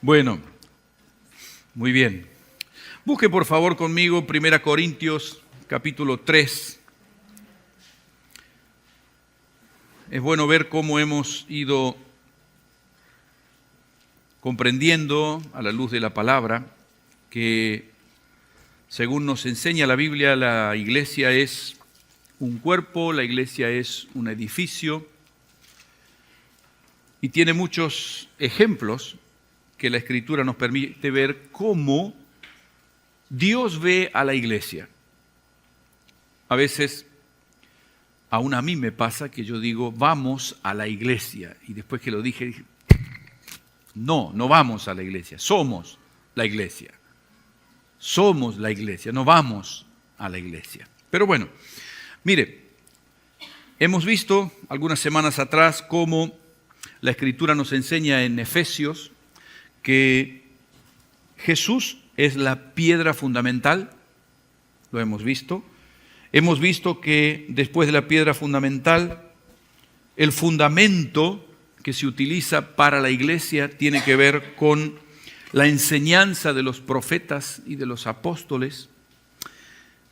Bueno, muy bien. Busque por favor conmigo 1 Corintios capítulo 3. Es bueno ver cómo hemos ido comprendiendo a la luz de la palabra que, según nos enseña la Biblia, la iglesia es un cuerpo, la iglesia es un edificio y tiene muchos ejemplos que la Escritura nos permite ver cómo Dios ve a la iglesia. A veces, aún a mí me pasa que yo digo, vamos a la iglesia. Y después que lo dije, no vamos a la iglesia, somos la iglesia. Somos la iglesia, no vamos a la iglesia. Pero bueno, mire, hemos visto algunas semanas atrás cómo la Escritura nos enseña en Efesios que Jesús es la piedra fundamental, lo hemos visto. Hemos visto que después de la piedra fundamental, el fundamento que se utiliza para la iglesia tiene que ver con la enseñanza de los profetas y de los apóstoles.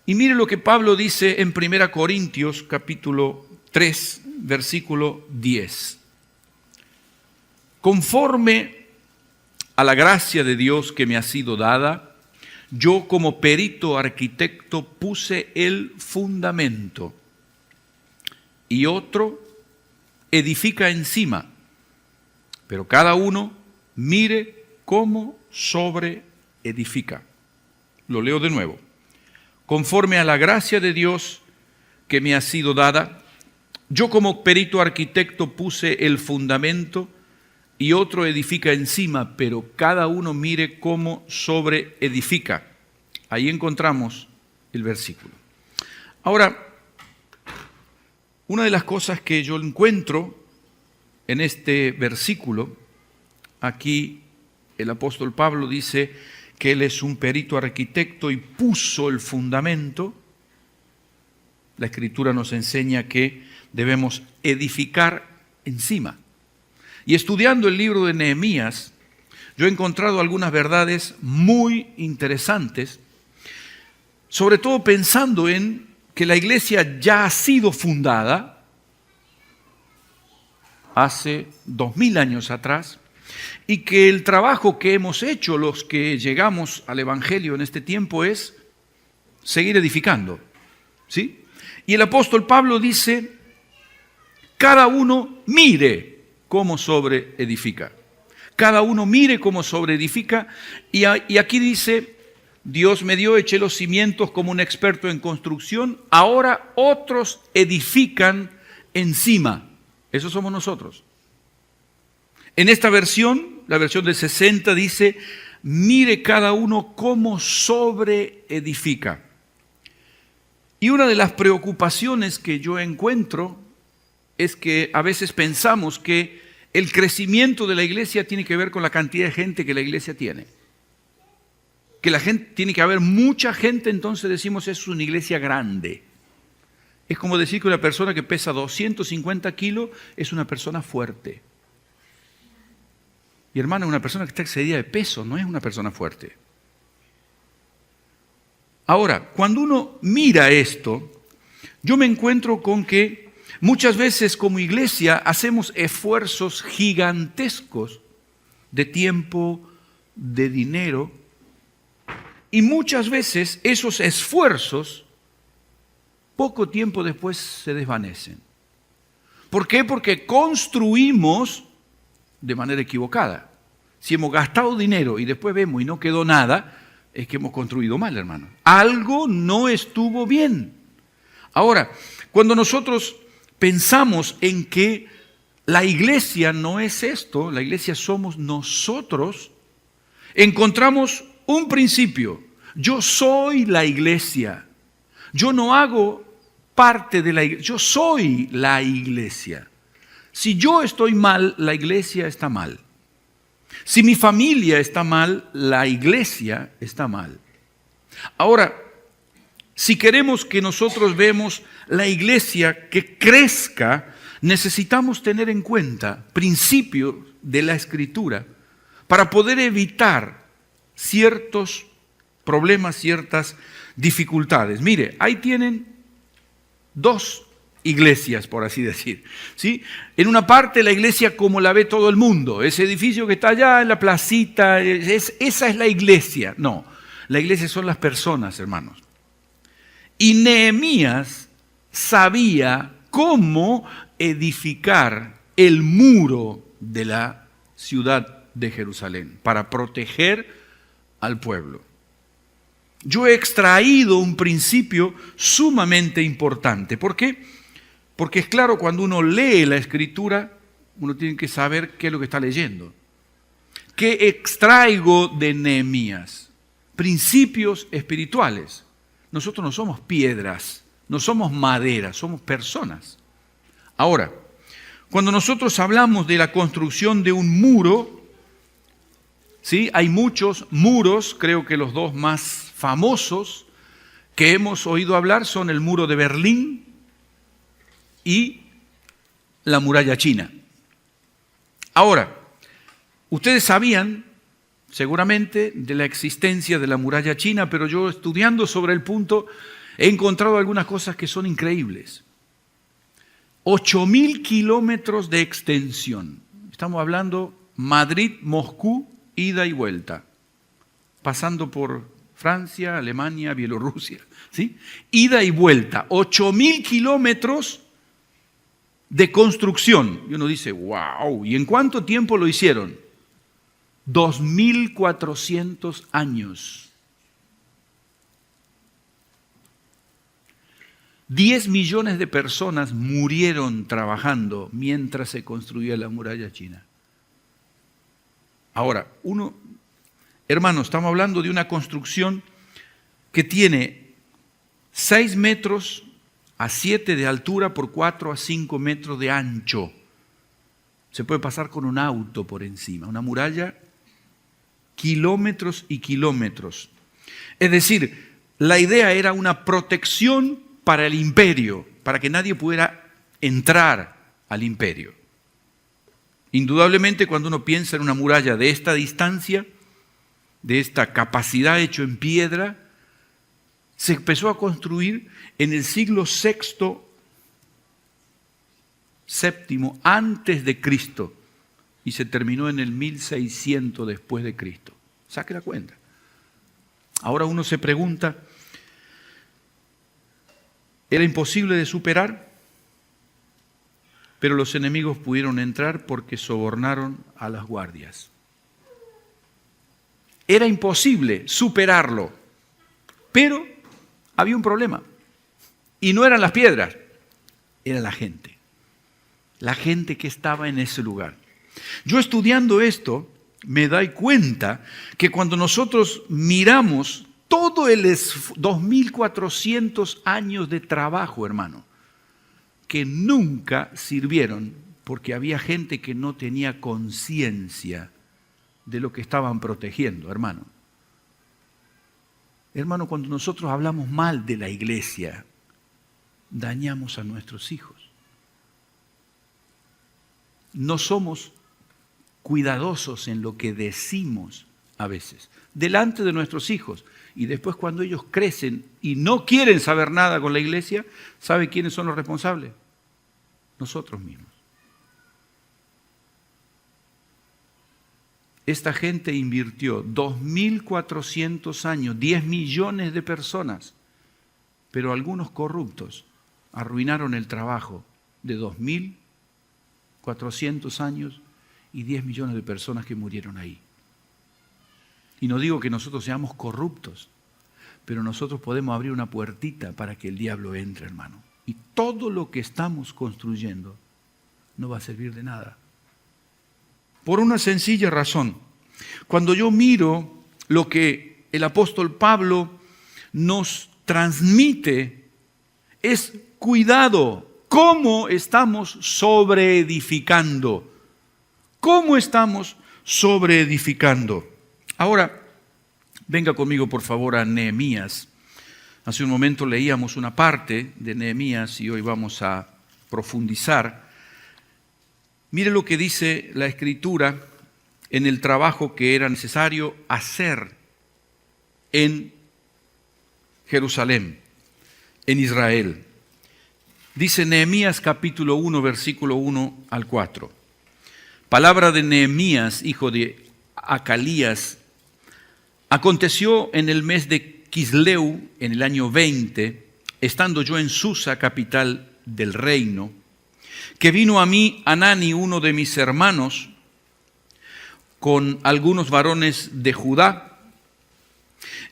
Y mire lo que Pablo dice en 1 Corintios capítulo 3, versículo 10. Conforme a la gracia de Dios que me ha sido dada, yo como perito arquitecto puse el fundamento y otro edifica encima, pero cada uno mire cómo sobreedifica. Lo leo de nuevo. Conforme a la gracia de Dios que me ha sido dada, yo como perito arquitecto puse el fundamento y otro edifica encima, pero cada uno mire cómo sobreedifica. Ahí encontramos el versículo. Ahora, una de las cosas que yo encuentro en este versículo, aquí el apóstol Pablo dice que él es un perito arquitecto y puso el fundamento. La Escritura nos enseña que debemos edificar encima. Y estudiando el libro de Nehemías, yo he encontrado algunas verdades muy interesantes, sobre todo pensando en que la iglesia ya ha sido fundada hace 2000 años atrás y que el trabajo que hemos hecho los que llegamos al Evangelio en este tiempo es seguir edificando, ¿sí? Y el apóstol Pablo dice, cada uno mire cómo sobreedifica. Cada uno mire cómo sobreedifica. Y aquí dice, Dios me dio, eché los cimientos como un experto en construcción, ahora otros edifican encima. Esos somos nosotros. En esta versión, la versión del 60 dice, mire cada uno cómo sobreedifica. Y una de las preocupaciones que yo encuentro es que a veces pensamos que el crecimiento de la iglesia tiene que ver con la cantidad de gente que la iglesia tiene. Que la gente tiene que haber mucha gente, entonces decimos es una iglesia grande. Es como decir que una persona que pesa 250 kilos es una persona fuerte. Y hermano, una persona que está excedida de peso no es una persona fuerte. Ahora, cuando uno mira esto, yo me encuentro con que muchas veces como iglesia hacemos esfuerzos gigantescos de tiempo, de dinero, y muchas veces esos esfuerzos poco tiempo después se desvanecen. ¿Por qué? Porque construimos de manera equivocada. Si hemos gastado dinero y después vemos y no quedó nada, es que hemos construido mal, hermano. Algo no estuvo bien. Ahora, cuando nosotros pensamos en que la iglesia no es esto, la iglesia somos nosotros, encontramos un principio. Yo soy la iglesia. Yo no hago parte de la iglesia, yo soy la iglesia. Si yo estoy mal, la iglesia está mal. Si mi familia está mal, la iglesia está mal. Ahora, si queremos que nosotros vemos la iglesia que crezca, necesitamos tener en cuenta principios de la Escritura para poder evitar ciertos problemas, ciertas dificultades. Mire, ahí tienen dos iglesias, por así decir, ¿sí? En una parte la iglesia como la ve todo el mundo, ese edificio que está allá en la placita, esa es la iglesia. No, la iglesia son las personas, hermanos. Y Nehemías sabía cómo edificar el muro de la ciudad de Jerusalén para proteger al pueblo. Yo he extraído un principio sumamente importante. ¿Por qué? Porque es claro, cuando uno lee la Escritura, uno tiene que saber qué es lo que está leyendo. ¿Qué extraigo de Nehemías? Principios espirituales. Nosotros no somos piedras, no somos madera, somos personas. Ahora, cuando nosotros hablamos de la construcción de un muro, ¿sí? Hay muchos muros, creo que los dos más famosos que hemos oído hablar son el muro de Berlín y la muralla china. Ahora, ustedes sabían seguramente de la existencia de la muralla china, pero yo estudiando sobre el punto he encontrado algunas cosas que son increíbles. 8.000 kilómetros de extensión. Estamos hablando Madrid-Moscú, ida y vuelta, pasando por Francia, Alemania, Bielorrusia, ¿sí? Ida y vuelta, 8.000 kilómetros de construcción. Y uno dice, wow, ¿y en cuánto tiempo lo hicieron? 2.400 años. 10 millones de personas murieron trabajando mientras se construía la muralla china. Ahora, hermanos, estamos hablando de una construcción que tiene 6 metros a 7 de altura por 4 a 5 metros de ancho. Se puede pasar con un auto por encima. Una muralla, kilómetros y kilómetros. Es decir, la idea era una protección para el imperio, para que nadie pudiera entrar al imperio. Indudablemente, cuando uno piensa en una muralla de esta distancia, de esta capacidad hecho en piedra, se empezó a construir en el siglo VI, VII antes de Cristo y se terminó en el 1600 después de Cristo. Saque la cuenta. Ahora uno se pregunta, ¿era imposible de superar? Pero los enemigos pudieron entrar porque sobornaron a las guardias. Era imposible superarlo, pero había un problema. Y no eran las piedras, era la gente. La gente que estaba en ese lugar. Yo estudiando esto, me doy cuenta que cuando nosotros miramos todo el 2.400 años de trabajo, hermano, que nunca sirvieron porque había gente que no tenía conciencia de lo que estaban protegiendo, hermano. Hermano, cuando nosotros hablamos mal de la iglesia, dañamos a nuestros hijos. No somos cuidadosos en lo que decimos a veces, delante de nuestros hijos. Y después cuando ellos crecen y no quieren saber nada con la iglesia, ¿sabe quiénes son los responsables? Nosotros mismos. Esta gente invirtió 2.400 años, 10 millones de personas, pero algunos corruptos arruinaron el trabajo de 2.400 años y 10 millones de personas que murieron ahí. Y no digo que nosotros seamos corruptos, pero nosotros podemos abrir una puertita para que el diablo entre, hermano. Y todo lo que estamos construyendo no va a servir de nada. Por una sencilla razón. Cuando yo miro lo que el apóstol Pablo nos transmite, es cuidado. ¿Cómo estamos sobreedificando? ¿Cómo estamos sobreedificando? Ahora, venga conmigo por favor a Nehemías. Hace un momento leíamos una parte de Nehemías y hoy vamos a profundizar. Mire lo que dice la Escritura en el trabajo que era necesario hacer en Jerusalén, en Israel. Dice Nehemías capítulo 1, versículo 1 al 4. Palabra de Nehemías, hijo de Acalías. Aconteció en el mes de Quisleu, en el año 20, estando yo en Susa, capital del reino, que vino a mí Anani, uno de mis hermanos, con algunos varones de Judá,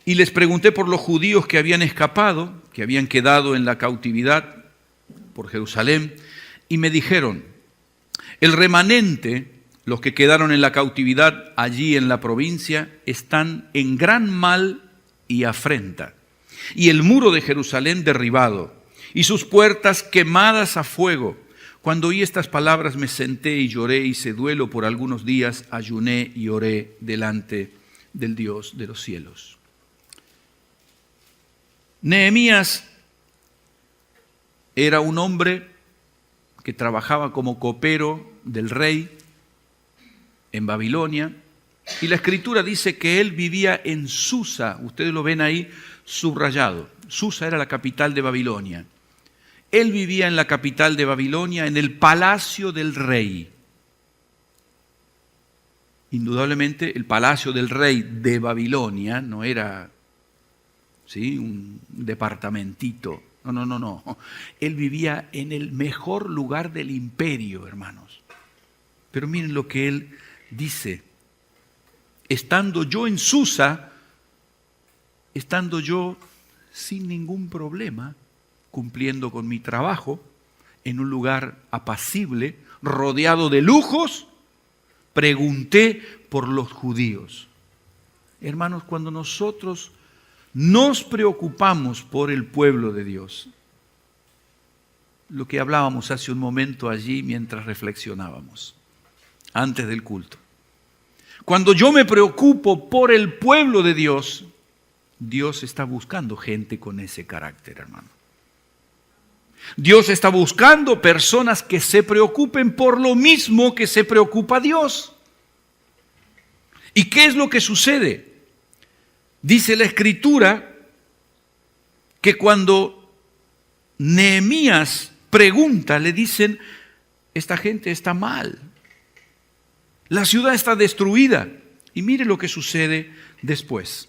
y les pregunté por los judíos que habían escapado, que habían quedado en la cautividad por Jerusalén, y me dijeron: el remanente, los que quedaron en la cautividad allí en la provincia, están en gran mal y afrenta, y el muro de Jerusalén derribado, y sus puertas quemadas a fuego. Cuando oí estas palabras me senté y lloré, hice duelo por algunos días, ayuné y oré delante del Dios de los cielos. Nehemías era un hombre que trabajaba como copero del rey en Babilonia, y la Escritura dice que él vivía en Susa. Ustedes lo ven ahí subrayado. Susa era la capital de Babilonia. Él vivía en la capital de Babilonia, en el palacio del rey. Indudablemente el palacio del rey de Babilonia no era, ¿sí?, un departamentito. No. Él vivía en el mejor lugar del imperio, hermanos. Pero miren lo que él dice: estando yo en Susa, estando yo sin ningún problema, cumpliendo con mi trabajo, en un lugar apacible, rodeado de lujos, pregunté por los judíos. Hermanos, cuando nosotros nos preocupamos por el pueblo de Dios, lo que hablábamos hace un momento allí mientras reflexionábamos, antes del culto. Cuando yo me preocupo por el pueblo de Dios, Dios está buscando gente con ese carácter, hermano. Dios está buscando personas que se preocupen por lo mismo que se preocupa Dios. ¿Y qué es lo que sucede? Dice la Escritura que cuando Nehemías pregunta, le dicen: esta gente está mal. La ciudad está destruida. Y mire lo que sucede después.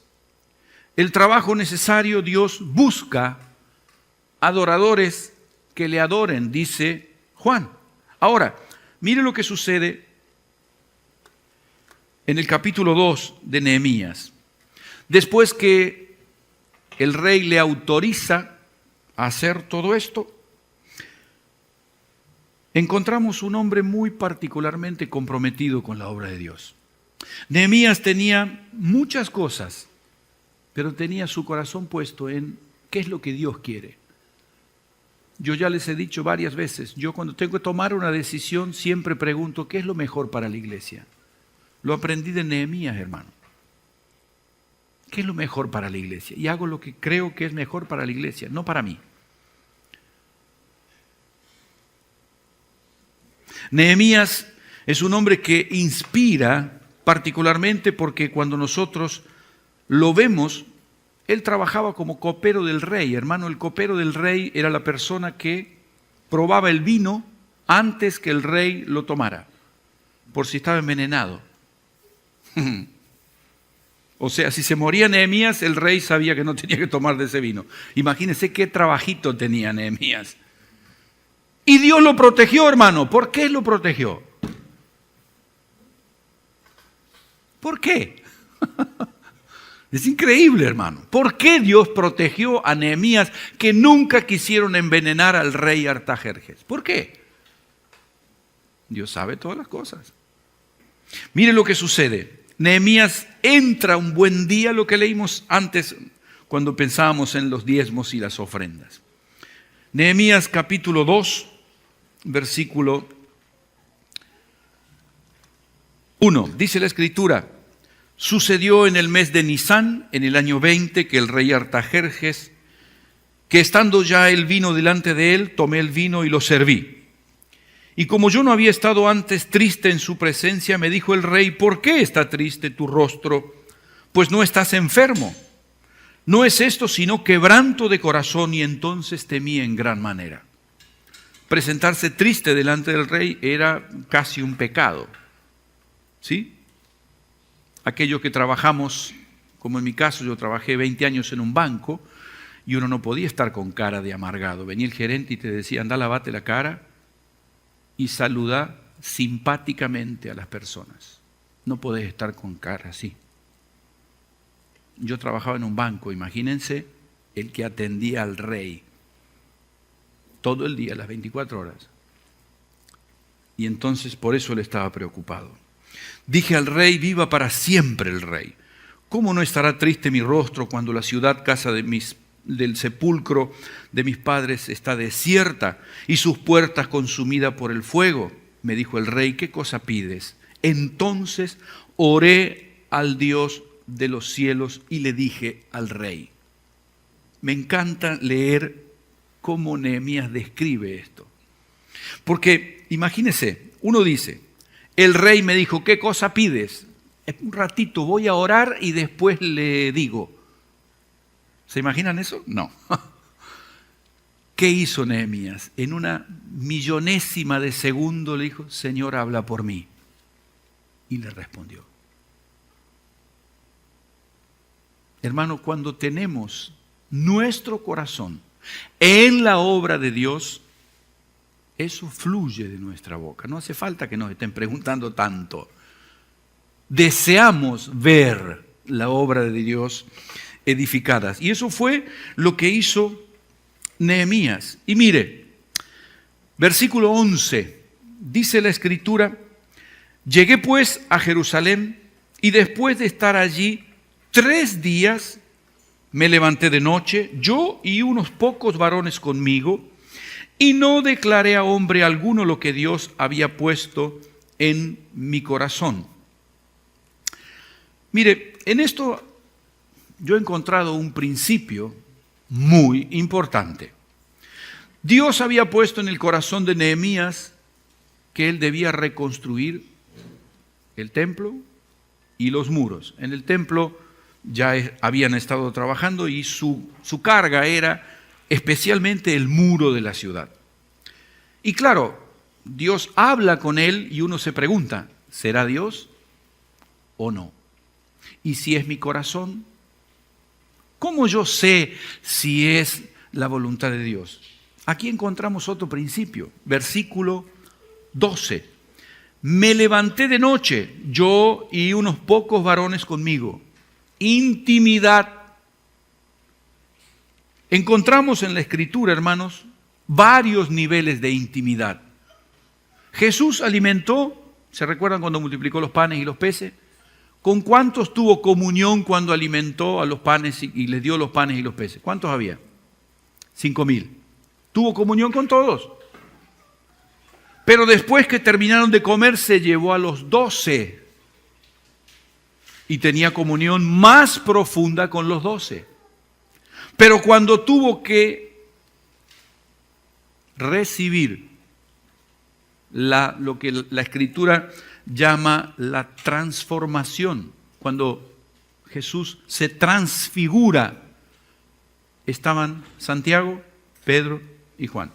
El trabajo necesario, Dios busca adoradores que le adoren, dice Juan. Ahora, mire lo que sucede en el capítulo 2 de Nehemías. Después que el rey le autoriza a hacer todo esto, encontramos un hombre muy particularmente comprometido con la obra de Dios. Nehemías tenía muchas cosas, pero tenía su corazón puesto en qué es lo que Dios quiere. Yo ya les he dicho varias veces, yo cuando tengo que tomar una decisión siempre pregunto qué es lo mejor para la iglesia. Lo aprendí de Nehemías, hermano. ¿Qué es lo mejor para la iglesia? Y hago lo que creo que es mejor para la iglesia, no para mí. Nehemías es un hombre que inspira particularmente porque cuando nosotros lo vemos, él trabajaba como copero del rey. Hermano, el copero del rey era la persona que probaba el vino antes que el rey lo tomara, por si estaba envenenado. O sea, si se moría Nehemías, el rey sabía que no tenía que tomar de ese vino. Imagínense qué trabajito tenía Nehemías. Y Dios lo protegió, hermano. ¿Por qué lo protegió? ¿Por qué? Es increíble, hermano. ¿Por qué Dios protegió a Nehemías que nunca quisieron envenenar al rey Artajerjes? ¿Por qué? Dios sabe todas las cosas. Mire lo que sucede. Nehemías entra un buen día, lo que leímos antes cuando pensábamos en los diezmos y las ofrendas. Nehemías capítulo 2, versículo 1. Dice la Escritura: sucedió en el mes de Nisán, en el año 20, que el rey Artajerjes, que estando ya el vino delante de él, tomé el vino y lo serví. Y como yo no había estado antes triste en su presencia, me dijo el rey: ¿por qué está triste tu rostro? Pues no estás enfermo. No es esto sino quebranto de corazón. Y entonces temí en gran manera. Presentarse triste delante del rey era casi un pecado. ¿Sí? Aquellos que trabajamos, como en mi caso, yo trabajé 20 años en un banco y uno no podía estar con cara de amargado. Venía el gerente y te decía: anda, lavate la cara y saluda simpáticamente a las personas. No podés estar con cara así. Yo trabajaba en un banco, imagínense el que atendía al rey todo el día, las 24 horas. Y entonces por eso él estaba preocupado. Dije al rey: viva para siempre el rey. ¿Cómo no estará triste mi rostro cuando la ciudad, casa del sepulcro de mis padres, está desierta y sus puertas consumidas por el fuego? Me dijo el rey: ¿qué cosa pides? Entonces oré al Dios de los cielos y le dije al rey. Me encanta leer cómo Nehemías describe esto. Porque imagínese, uno dice: el rey me dijo: ¿qué cosa pides? Un ratito voy a orar y después le digo. ¿Se imaginan eso? No. ¿Qué hizo Nehemías? En una millonésima de segundo le dijo: Señor, habla por mí. Y le respondió. Hermano, cuando tenemos nuestro corazón en la obra de Dios, eso fluye de nuestra boca. No hace falta que nos estén preguntando tanto. Deseamos ver la obra de Dios edificadas. Y eso fue lo que hizo Nehemías. Y mire, versículo 11, dice la Escritura: llegué pues a Jerusalén y después de estar allí 3 días, me levanté de noche, yo y unos pocos varones conmigo, y no declaré a hombre alguno lo que Dios había puesto en mi corazón. Mire, en esto yo he encontrado un principio muy importante. Dios había puesto en el corazón de Nehemías que él debía reconstruir el templo y los muros. En el templo ya habían estado trabajando y su carga era especialmente el muro de la ciudad. Y claro, Dios habla con él y uno se pregunta: ¿será Dios o no? ¿Y si es mi corazón? ¿Cómo yo sé si es la voluntad de Dios? Aquí encontramos otro principio, versículo 12. Me levanté de noche, yo y unos pocos varones conmigo. Intimidad. Encontramos en la Escritura, hermanos, varios niveles de intimidad. Jesús alimentó, ¿se recuerdan cuando multiplicó los panes y los peces? ¿Con cuántos tuvo comunión cuando alimentó a los panes y les dio los panes y los peces? ¿Cuántos había? 5,000. ¿Tuvo comunión con todos? Pero después que terminaron de comer, se llevó a los 12 y tenía comunión más profunda con los 12. Pero cuando tuvo que recibir lo que la Escritura llama la transformación, cuando Jesús se transfigura, estaban Santiago, Pedro y Juan,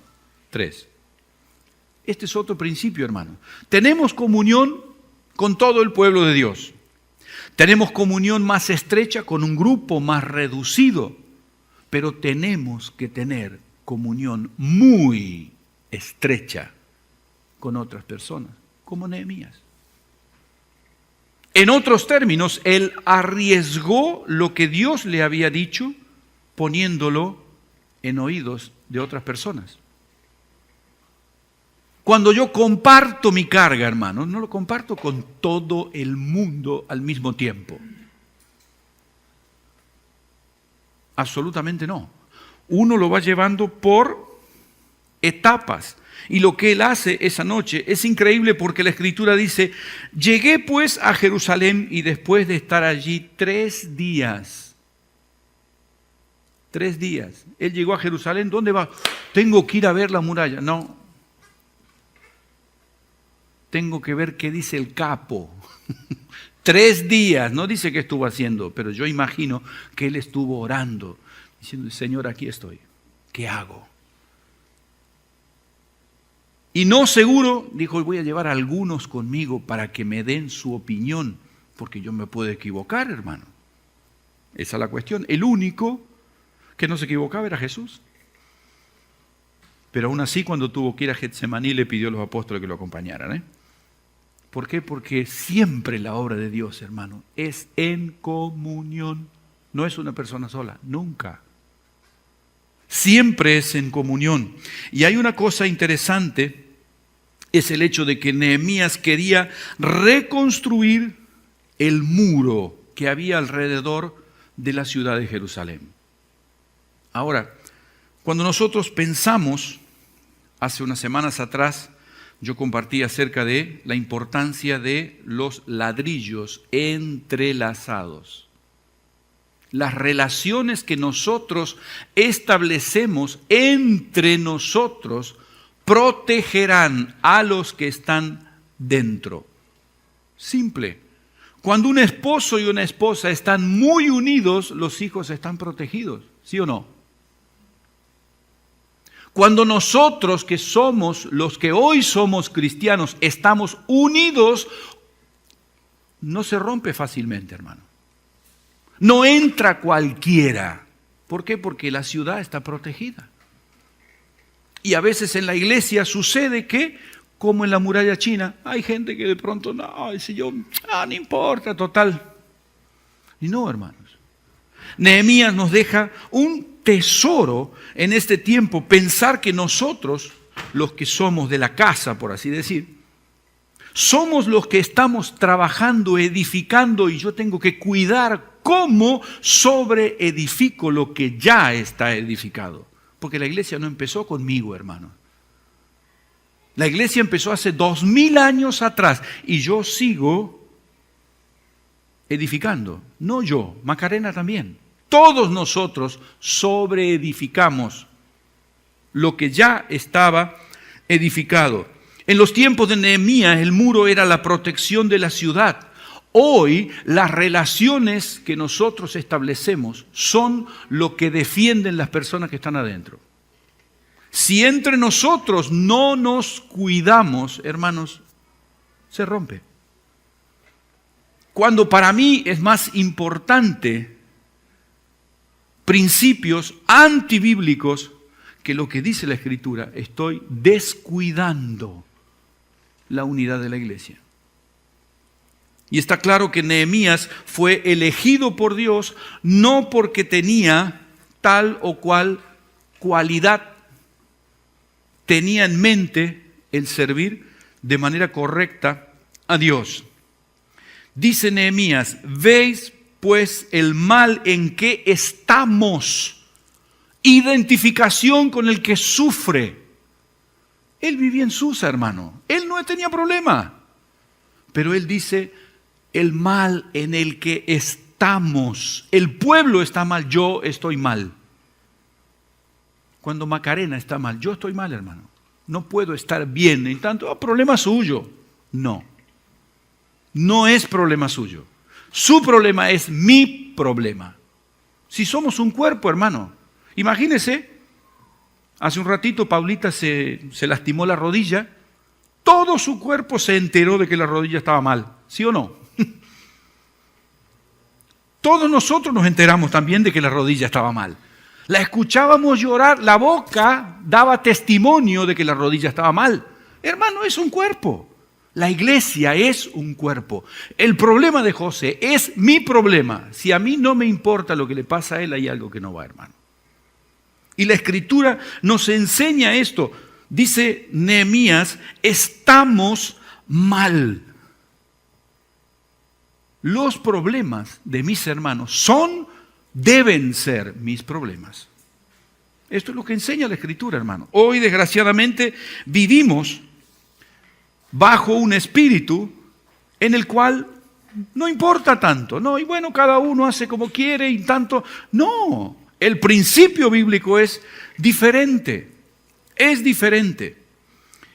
3. Este es otro principio, hermano. Tenemos comunión con todo el pueblo de Dios. Tenemos comunión más estrecha con un grupo más reducido, pero tenemos que tener comunión muy estrecha con otras personas, como Nehemías. En otros términos, él arriesgó lo que Dios le había dicho, poniéndolo en oídos de otras personas. Cuando yo comparto mi carga, hermano, no lo comparto con todo el mundo al mismo tiempo. Absolutamente no. Uno lo va llevando por etapas. Y lo que él hace esa noche es increíble porque la Escritura dice: llegué pues a Jerusalén y después de estar allí 3 días. 3 días. Él llegó a Jerusalén, ¿dónde va? Tengo que ir a ver la muralla. No. tengo que ver qué dice el capo. 3 días, no dice qué estuvo haciendo, pero yo imagino que él estuvo orando, diciendo, Señor, aquí estoy, ¿qué hago? Y no seguro, dijo, voy a llevar a algunos conmigo para que me den su opinión, porque yo me puedo equivocar, hermano. Esa es la cuestión. El único que no se equivocaba era Jesús. Pero aún así, cuando tuvo que ir a Getsemaní, le pidió a los apóstoles que lo acompañaran. ¿Por qué? Porque siempre la obra de Dios, hermano, es en comunión. No es una persona sola, nunca. Siempre es en comunión. Y hay una cosa interesante, es el hecho de que Nehemías quería reconstruir el muro que había alrededor de la ciudad de Jerusalén. Ahora, cuando nosotros pensamos, hace unas semanas atrás, yo compartí acerca de la importancia de los ladrillos entrelazados. Las relaciones que nosotros establecemos entre nosotros protegerán a los que están dentro. Simple. Cuando un esposo y una esposa están muy unidos, los hijos están protegidos, ¿sí o no? Cuando nosotros que somos, los que hoy somos cristianos, estamos unidos, no se rompe fácilmente, hermano. No entra cualquiera. ¿Por qué? Porque la ciudad está protegida. Y a veces en la iglesia sucede que, como en la muralla china, hay gente que de pronto, no, dice yo, no importa, total. Y no, hermanos. Nehemías nos deja un tesoro en este tiempo, pensar que nosotros, los que somos de la casa, por así decir, somos los que estamos trabajando, edificando, y yo tengo que cuidar cómo sobreedifico lo que ya está edificado. Porque la iglesia no empezó conmigo, hermano. La iglesia empezó hace 2000 años atrás y yo sigo edificando. No yo, Macarena también. Todos nosotros sobreedificamos lo que ya estaba edificado. En los tiempos de Nehemías el muro era la protección de la ciudad. Hoy las relaciones que nosotros establecemos son lo que defienden las personas que están adentro. Si entre nosotros no nos cuidamos, hermanos, se rompe. Cuando para mí es más importante principios antibíblicos que lo que dice la Escritura, estoy descuidando la unidad de la iglesia. Y está claro que Nehemías fue elegido por Dios no porque tenía tal o cual cualidad, tenía en mente el servir de manera correcta a Dios. Dice Nehemías, veis pues el mal en que estamos, identificación con el que sufre. Él vivía en Susa, hermano, él no tenía problema, pero él dice, el mal en el que estamos, el pueblo está mal, yo estoy mal. Cuando Macarena está mal, yo estoy mal, hermano. No puedo estar bien, en tanto, problema suyo. No, no es problema suyo. Su problema es mi problema. Si somos un cuerpo, hermano, imagínese, hace un ratito Paulita se lastimó la rodilla, todo su cuerpo se enteró de que la rodilla estaba mal, ¿sí o no? Todos nosotros nos enteramos también de que la rodilla estaba mal. La escuchábamos llorar, la boca daba testimonio de que la rodilla estaba mal. Hermano, es un cuerpo. La iglesia es un cuerpo. El problema de José es mi problema. Si a mí no me importa lo que le pasa a él, hay algo que no va, hermano. Y la Escritura nos enseña esto. Dice Nehemías, estamos mal. Los problemas de mis hermanos deben ser mis problemas. Esto es lo que enseña la Escritura, hermano. Hoy, desgraciadamente, vivimos bajo un espíritu en el cual no importa tanto, ¿no? Y bueno, cada uno hace como quiere y tanto. No, el principio bíblico es diferente. Es diferente.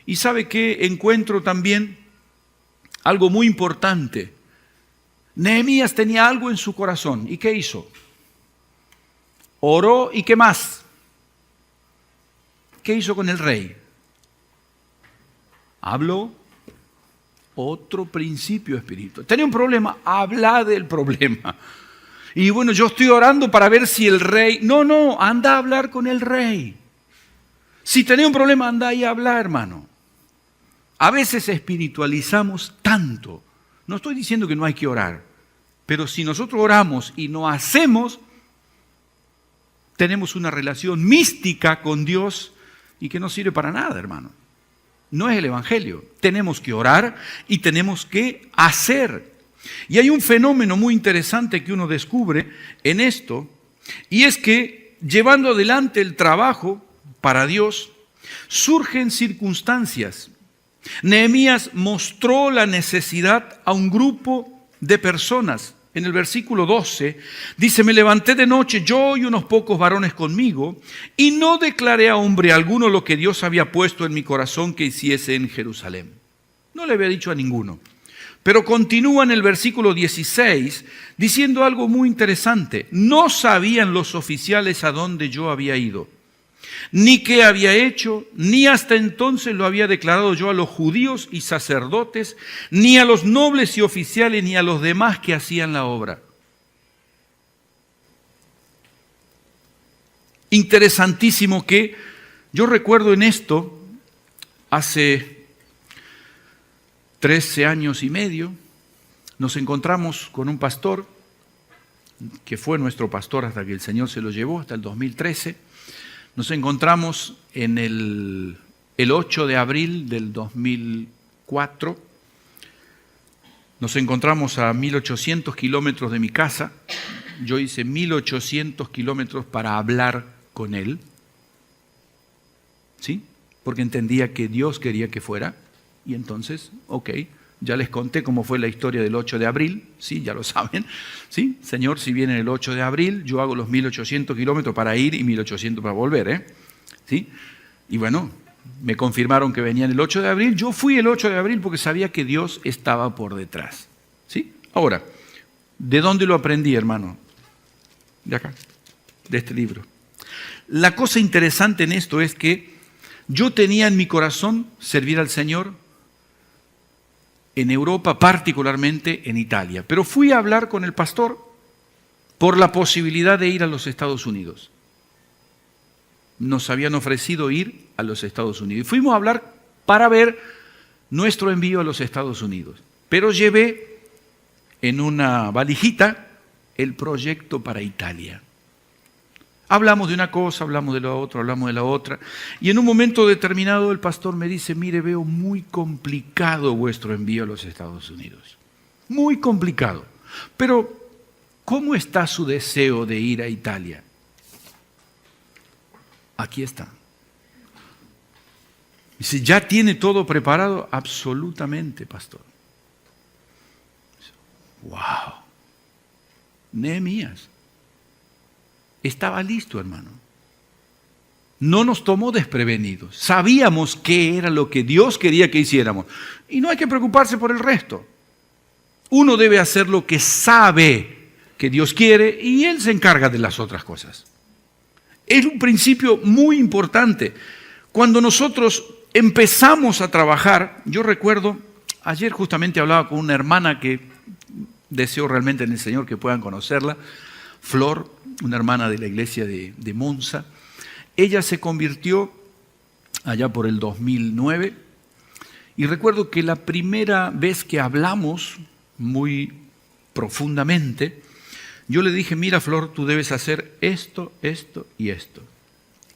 Y ¿sabe qué encuentro también? algo muy importante. Nehemías tenía algo en su corazón. ¿Y qué hizo? Oró, ¿y qué más? ¿Qué hizo con el rey? Habló. Otro principio espiritual. Tenía un problema, habla del problema. Y bueno, yo estoy orando para ver si el rey... No, anda a hablar con el rey. Si tenía un problema, anda ahí a hablar, hermano. A veces espiritualizamos tanto. No estoy diciendo que no hay que orar, pero si nosotros oramos y no hacemos, tenemos una relación mística con Dios y que no sirve para nada, hermano. No es el Evangelio. Tenemos que orar y tenemos que hacer. Y hay un fenómeno muy interesante que uno descubre en esto, y es que llevando adelante el trabajo para Dios, surgen circunstancias. Nehemías mostró la necesidad a un grupo de personas. En el versículo 12 dice, me levanté de noche yo y unos pocos varones conmigo, y no declaré a hombre alguno lo que Dios había puesto en mi corazón que hiciese en Jerusalén. No le había dicho a ninguno. Pero continúa en el versículo 16 diciendo algo muy interesante. No sabían los oficiales a dónde yo había ido, ni qué había hecho, ni hasta entonces lo había declarado yo a los judíos y sacerdotes, ni a los nobles y oficiales, ni a los demás que hacían la obra. Interesantísimo que yo recuerdo en esto, hace 13 años y medio, nos encontramos con un pastor, que fue nuestro pastor hasta que el Señor se lo llevó, hasta el 2013. Nos encontramos en el 8 de abril del 2004. Nos encontramos a 1800 kilómetros de mi casa. Yo hice 1800 kilómetros para hablar con él. ¿Sí? Porque entendía que Dios quería que fuera. Y entonces, ok, ya les conté cómo fue la historia del 8 de abril. Sí, ya lo saben. Sí, Señor, si viene el 8 de abril, yo hago los 1800 kilómetros para ir y 1800 para volver. ¿Sí? Y bueno, me confirmaron que venían el 8 de abril. Yo fui el 8 de abril porque sabía que Dios estaba por detrás. ¿Sí? Ahora, ¿de dónde lo aprendí, hermano? De acá, de este libro. La cosa interesante en esto es que yo tenía en mi corazón servir al Señor en Europa, particularmente en Italia. Pero fui a hablar con el pastor por la posibilidad de ir a los Estados Unidos. Nos habían ofrecido ir a los Estados Unidos. Y fuimos a hablar para ver nuestro envío a los Estados Unidos. Pero llevé en una valijita el proyecto para Italia. Hablamos de una cosa, hablamos de la otra, hablamos de la otra. Y en un momento determinado el pastor me dice, mire, veo muy complicado vuestro envío a los Estados Unidos. Muy complicado. Pero, ¿cómo está su deseo de ir a Italia? Aquí está. Dice, ¿ya tiene todo preparado? Absolutamente, pastor. ¡Wow! Nehemías estaba listo, hermano. No nos tomó desprevenidos. Sabíamos qué era lo que Dios quería que hiciéramos. Y no hay que preocuparse por el resto. Uno debe hacer lo que sabe que Dios quiere y Él se encarga de las otras cosas. Es un principio muy importante. Cuando nosotros empezamos a trabajar, yo recuerdo, ayer justamente hablaba con una hermana que deseo realmente en el Señor que puedan conocerla, Flor, una hermana de la iglesia de Monza. Ella se convirtió allá por el 2009 y recuerdo que la primera vez que hablamos muy profundamente, yo le dije, mira Flor, tú debes hacer esto, esto y esto.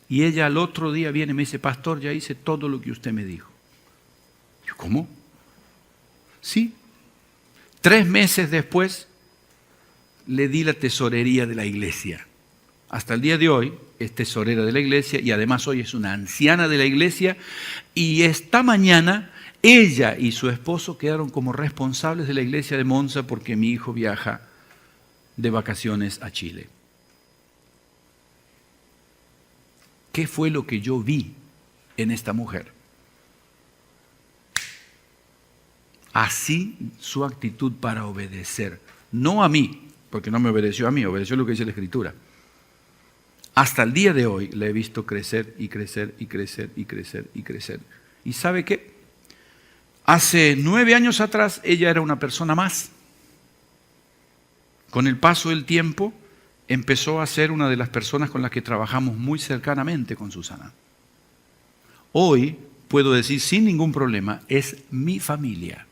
Y ella al otro día viene y me dice, pastor, ya hice todo lo que usted me dijo. Yo, ¿cómo? Sí. 3 meses después le di la tesorería de la iglesia. Hasta el día de hoy es tesorera de la iglesia y además hoy es una anciana de la iglesia y esta mañana ella y su esposo quedaron como responsables de la iglesia de Monza porque mi hijo viaja de vacaciones a Chile. ¿Qué fue lo que yo vi en esta mujer? Así su actitud para obedecer. No a mí, porque no me obedeció a mí, obedeció lo que dice la Escritura. Hasta el día de hoy le he visto crecer y crecer y crecer y crecer y crecer. ¿Y sabe qué? Hace 9 años atrás ella era una persona más. Con el paso del tiempo empezó a ser una de las personas con las que trabajamos muy cercanamente con Susana. Hoy puedo decir sin ningún problema, es mi familia.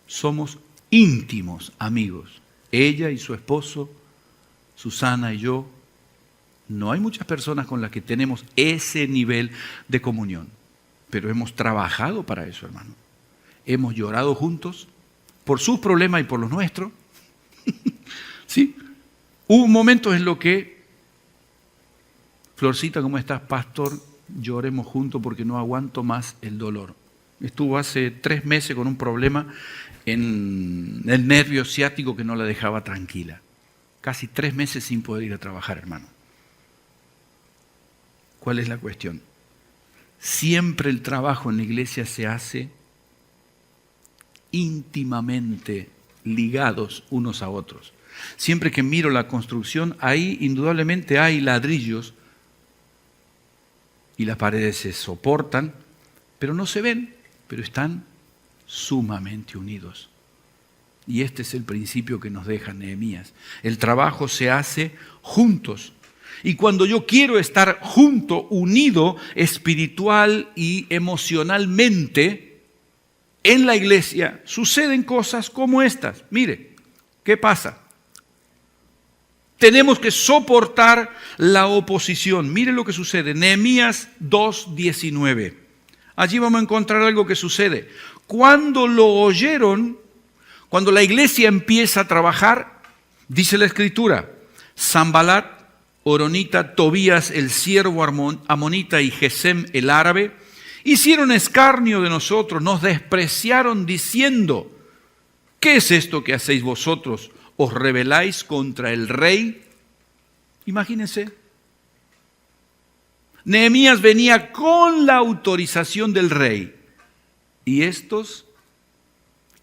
Somos íntimos amigos. Ella y su esposo, Susana y yo. No hay muchas personas con las que tenemos ese nivel de comunión. Pero hemos trabajado para eso, hermano. Hemos llorado juntos por sus problemas y por los nuestros. ¿Sí? Hubo momentos en los que, Florcita, ¿cómo estás, pastor? Lloremos juntos porque no aguanto más el dolor. Estuvo hace 3 meses con un problema en el nervio ciático que no la dejaba tranquila. Casi 3 meses sin poder ir a trabajar, hermano. ¿Cuál es la cuestión? Siempre el trabajo en la iglesia se hace íntimamente ligados unos a otros. Siempre que miro la construcción, ahí indudablemente hay ladrillos y las paredes se soportan, pero no se ven, pero están sumamente unidos. Y este es el principio que nos deja Nehemías. El trabajo se hace juntos. Y cuando yo quiero estar junto, unido espiritual y emocionalmente en la iglesia, suceden cosas como estas. Mire, ¿qué pasa? Tenemos que soportar la oposición. Mire lo que sucede. Nehemías 2:19. Allí vamos a encontrar algo que sucede. Cuando lo oyeron, cuando la iglesia empieza a trabajar, dice la Escritura, Sanbalat, Horonita, Tobías, el siervo amonita y Gesem, el árabe, hicieron escarnio de nosotros, nos despreciaron diciendo, ¿qué es esto que hacéis vosotros? ¿Os rebeláis contra el rey? Imagínense. Nehemías venía con la autorización del rey y estos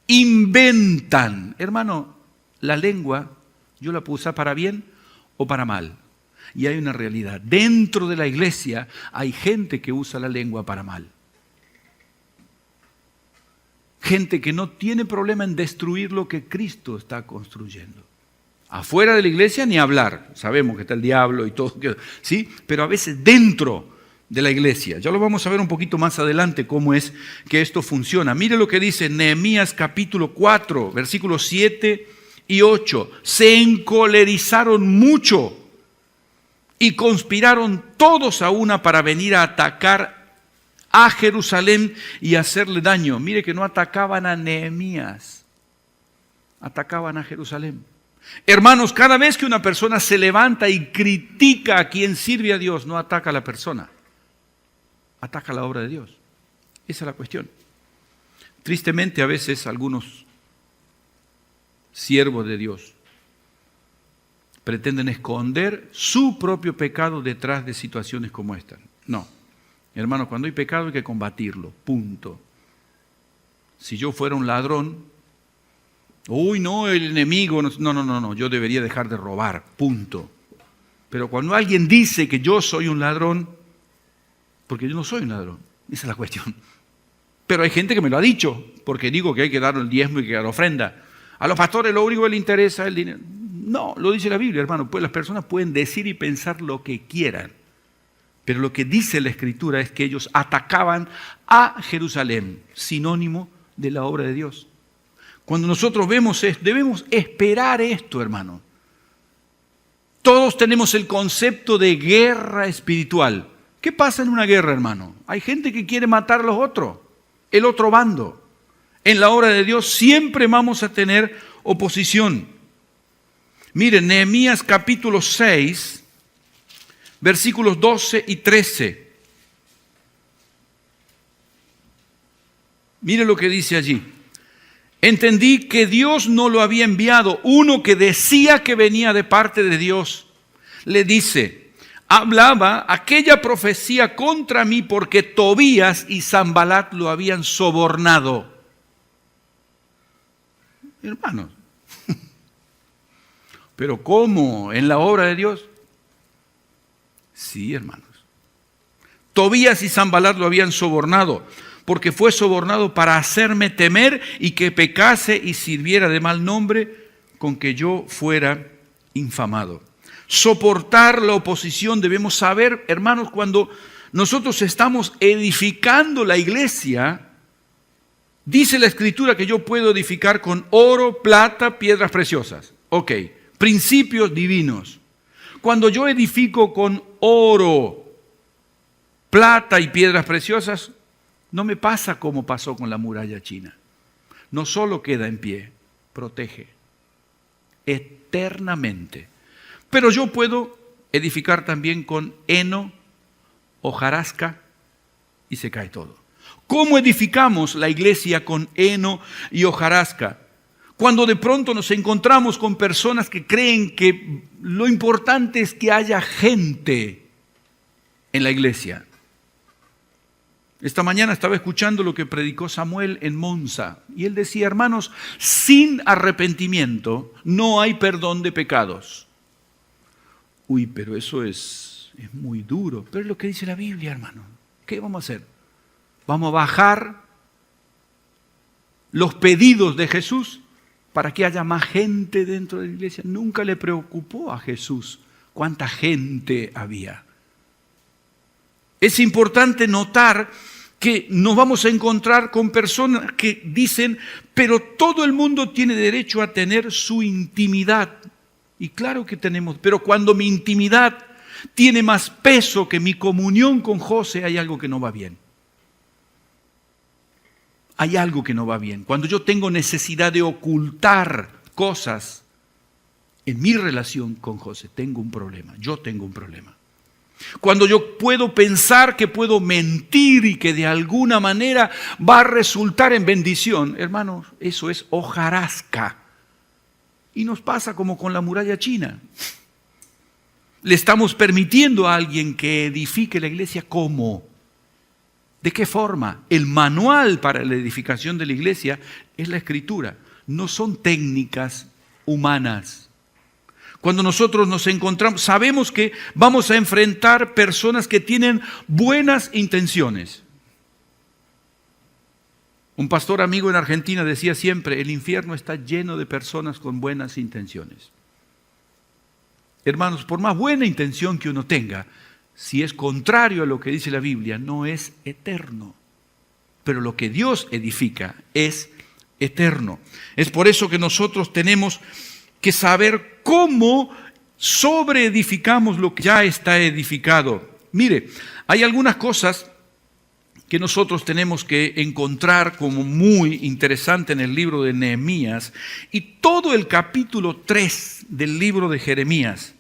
inventan. Hermano, la lengua yo la puedo usar para bien o para mal. Y hay una realidad. Dentro de la iglesia hay gente que usa la lengua para mal. Gente que no tiene problema en destruir lo que Cristo está construyendo. Afuera de la iglesia ni hablar. Sabemos que está el diablo y todo, ¿sí? Pero a veces dentro de la iglesia. Ya lo vamos a ver un poquito más adelante cómo es que esto funciona. Mire lo que dice Nehemías capítulo 4, versículos 7 y 8. Se encolerizaron mucho y conspiraron todos a una para venir a atacar a Jerusalén y hacerle daño. Mire que no atacaban a Nehemías, atacaban a Jerusalén. Hermanos, cada vez que una persona se levanta y critica a quien sirve a Dios, no ataca a la persona, ataca la obra de Dios. Esa es la cuestión. Tristemente a veces algunos siervos de Dios pretenden esconder su propio pecado detrás de situaciones como esta. No, hermano, cuando hay pecado hay que combatirlo, punto. Si yo fuera un ladrón, uy, no, el enemigo, no, yo debería dejar de robar, punto. Pero cuando alguien dice que yo soy un ladrón, porque yo no soy un ladrón, esa es la cuestión. Pero hay gente que me lo ha dicho, porque digo que hay que dar el diezmo y que dar ofrenda. A los pastores lo único que les interesa es el dinero. No, lo dice la Biblia, hermano. Pues las personas pueden decir y pensar lo que quieran. Pero lo que dice la Escritura es que ellos atacaban a Jerusalén, sinónimo de la obra de Dios. Cuando nosotros vemos esto, debemos esperar esto, hermano. Todos tenemos el concepto de guerra espiritual. ¿Qué pasa en una guerra, hermano? Hay gente que quiere matar a los otros, el otro bando. En la obra de Dios siempre vamos a tener oposición. Miren, Nehemías capítulo 6, versículos 12 y 13. Mire lo que dice allí. Entendí que Dios no lo había enviado. Uno que decía que venía de parte de Dios, le dice, hablaba aquella profecía contra mí porque Tobías y Sanbalat lo habían sobornado. hermanos. ¿Pero cómo? ¿En la obra de Dios? Sí, hermanos. Tobías y Sanbalat lo habían sobornado, porque fue sobornado para hacerme temer y que pecase y sirviera de mal nombre con que yo fuera infamado. Soportar la oposición debemos saber, hermanos, cuando nosotros estamos edificando la iglesia, dice la Escritura que yo puedo edificar con oro, plata, piedras preciosas. Ok, principios divinos. Cuando yo edifico con oro, plata y piedras preciosas, no me pasa como pasó con la muralla china. No solo queda en pie, protege eternamente. Pero yo puedo edificar también con heno, hojarasca y se cae todo. ¿Cómo edificamos la iglesia con heno y hojarasca? Cuando de pronto nos encontramos con personas que creen que lo importante es que haya gente en la iglesia. Esta mañana estaba escuchando lo que predicó Samuel en Monza y él decía, hermanos, sin arrepentimiento no hay perdón de pecados. Uy, pero eso es muy duro. Pero es lo que dice la Biblia, hermano. ¿Qué vamos a hacer? ¿Vamos a bajar los pedidos de Jesús para que haya más gente dentro de la iglesia? Nunca le preocupó a Jesús cuánta gente había. Es importante notar que nos vamos a encontrar con personas que dicen, pero todo el mundo tiene derecho a tener su intimidad. Y claro que tenemos, pero cuando mi intimidad tiene más peso que mi comunión con José, hay algo que no va bien. Hay algo que no va bien. Cuando yo tengo necesidad de ocultar cosas en mi relación con José, tengo un problema. Yo tengo un problema. Cuando yo puedo pensar que puedo mentir y que de alguna manera va a resultar en bendición, hermanos, eso es hojarasca. Y nos pasa como con la muralla china. Le estamos permitiendo a alguien que edifique la iglesia, ¿cómo? ¿De qué forma? El manual para la edificación de la iglesia es la Escritura, no son técnicas humanas. Cuando nosotros nos encontramos, sabemos que vamos a enfrentar personas que tienen buenas intenciones. Un pastor amigo en Argentina decía siempre, el infierno está lleno de personas con buenas intenciones. Hermanos, por más buena intención que uno tenga, si es contrario a lo que dice la Biblia, no es eterno. Pero lo que Dios edifica es eterno. Es por eso que nosotros tenemos que saber cómo sobreedificamos lo que ya está edificado. Mire, hay algunas cosas que nosotros tenemos que encontrar como muy interesante en el libro de Nehemías y todo el capítulo 3 del libro de Jeremías.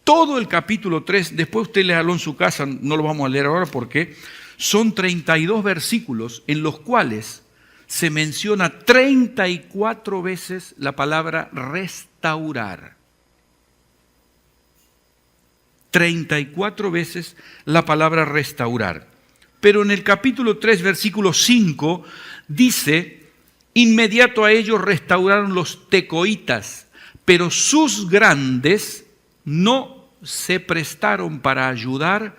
Todo el capítulo 3, después usted léalo en su casa, no lo vamos a leer ahora porque son 32 versículos en los cuales se menciona 34 veces la palabra restaurar. 34 veces la palabra restaurar. Pero en el capítulo 3, versículo 5, dice, inmediato a ellos restauraron los tecoitas, pero sus grandes no se prestaron para ayudar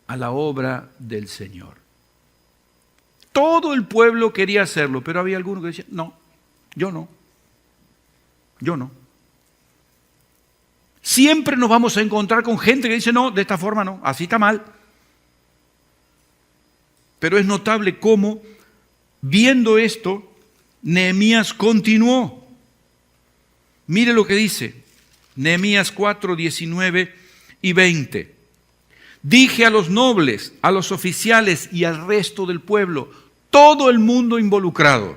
a la obra del Señor. Todo el pueblo quería hacerlo, pero había algunos que decían, no, yo no. Siempre nos vamos a encontrar con gente que dice, no, de esta forma no, así está mal. Pero es notable cómo, viendo esto, Nehemías continuó. Mire lo que dice, Nehemías 4, 19 y 20. Dije a los nobles, a los oficiales y al resto del pueblo, todo el mundo involucrado,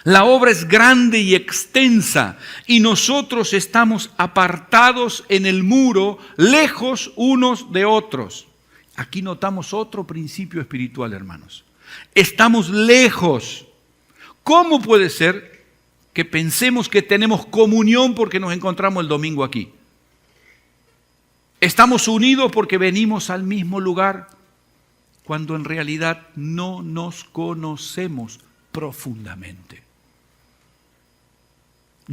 la obra es grande y extensa y nosotros estamos apartados en el muro, lejos unos de otros. Aquí notamos otro principio espiritual, hermanos. Estamos lejos. ¿Cómo puede ser que pensemos que tenemos comunión porque nos encontramos el domingo aquí? Estamos unidos porque venimos al mismo lugar, cuando en realidad no nos conocemos profundamente.